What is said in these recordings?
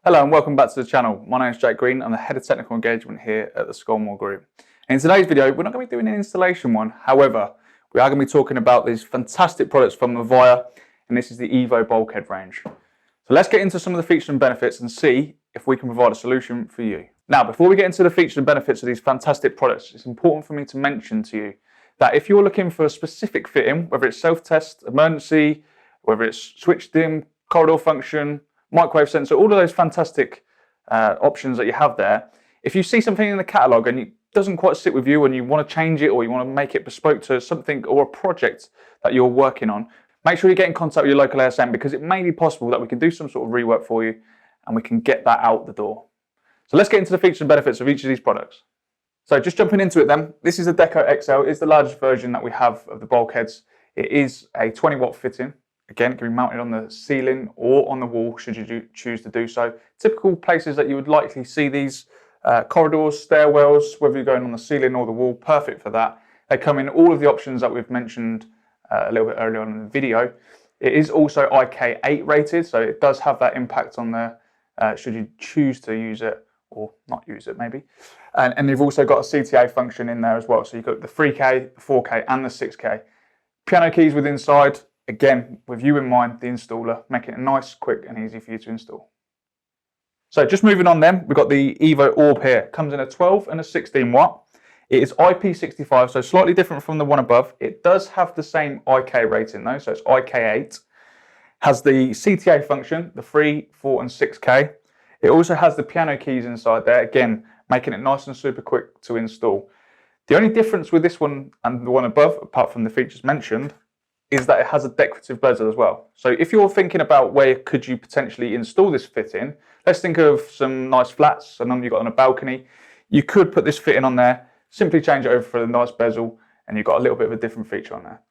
Hello and welcome back to the channel. My name is Jake Green. I'm the Head of Technical Engagement here at the Scolmore Group. In today's video, we're not going to be doing an installation one. However, we are going to be talking about these fantastic products from Ovia, and this is the Evo Bulkhead range. So let's get into some of the features and benefits and see if we can provide a solution for you. Now, before we get into the features and benefits of these fantastic products, it's important for me to mention to you that if you're looking for a specific fitting, whether it's self-test, emergency, whether it's switch dim, corridor function, microwave sensor, all of those fantastic options that you have there. If you see something in the catalogue and it doesn't quite sit with you and you want to change it or you want to make it bespoke to something or a project that you're working on, make sure you get in contact with your local ASM because it may be possible that we can do some sort of rework for you and we can get that out the door. So let's get into the features and benefits of each of these products. So just jumping into it then, this is the Deco XL. It's the largest version that we have of the bulkheads. It is a 20 watt fitting. Again, it can be mounted on the ceiling or on the wall should you choose to do so. Typical places that you would likely see these corridors, stairwells, whether you're going on the ceiling or the wall, perfect for that. They come in all of the options that we've mentioned a little bit earlier on in the video. It is also IK8 rated, so it does have that impact on there should you choose to use it or not use it maybe. And you've also got a CTA function in there as well. So you've got the 3K, the 4K and the 6K. Piano keys with inside. Again, with you in mind, the installer, making it nice, quick and easy for you to install. So just moving on then, we've got the Evo Orb here. It comes in a 12 and a 16 watt. It is IP65, so slightly different from the one above. It does have the same IK rating though, so it's IK8. Has the CTA function, the 3, 4 and 6K. It also has the piano keys inside there, again, making it nice and super quick to install. The only difference with this one and the one above, apart from the features mentioned, is that it has a decorative bezel as well. So if you're thinking about where could you potentially install this fitting, let's think of some nice flats and then you've got on a balcony. You could put this fitting on there, simply change it over for a nice bezel, and you've got a little bit of a different feature on there.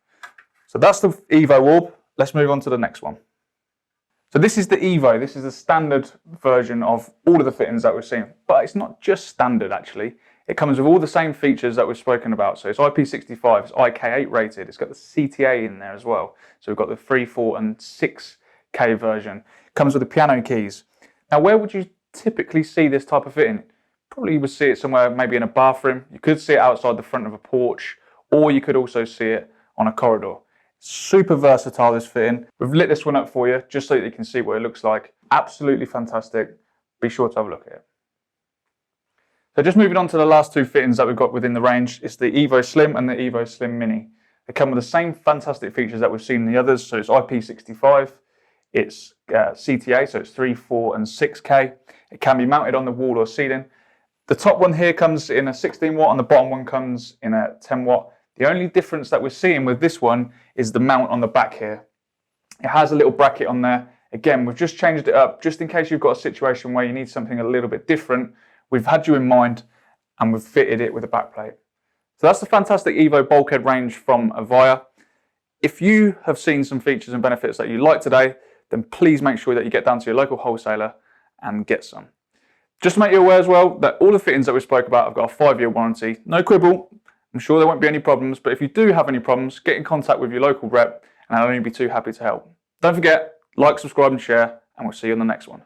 So that's the Evo Orb. Let's move on to the next one. So this is the Evo. This is the standard version of all of the fittings that we've seen, but it's not just standard actually. It comes with all the same features that we've spoken about. So it's IP65, it's IK8 rated, it's got the CTA in there as well. So we've got the 3, 4 and 6K version. It comes with the piano keys. Now where would you typically see this type of fitting? Probably you would see it somewhere maybe in a bathroom. You could see it outside the front of a porch, or you could also see it on a corridor. Super versatile this fitting. We've lit this one up for you just so that you can see what it looks like. Absolutely fantastic. Be sure to have a look at it. So just moving on to the last two fittings that we've got within the range, it's the Evo Slim and the Evo Slim Mini. They come with the same fantastic features that we've seen in the others. So it's IP65, it's CTA, so it's 3, 4 and 6K. It can be mounted on the wall or ceiling. The top one here comes in a 16 watt and the bottom one comes in a 10 watt. The only difference that we're seeing with this one is the mount on the back here. It has a little bracket on there. Again, we've just changed it up just in case you've got a situation where you need something a little bit different. We've had you in mind and we've fitted it with a backplate. So that's the fantastic Evo Bulkhead range from Ovia. If you have seen some features and benefits that you like today, then please make sure that you get down to your local wholesaler and get some. Just to make you aware as well that all the fittings that we spoke about have got a 5-year warranty. No quibble. I'm sure there won't be any problems, but if you do have any problems, get in contact with your local rep and I'll only be too happy to help. Don't forget, like, subscribe and share, and we'll see you on the next one.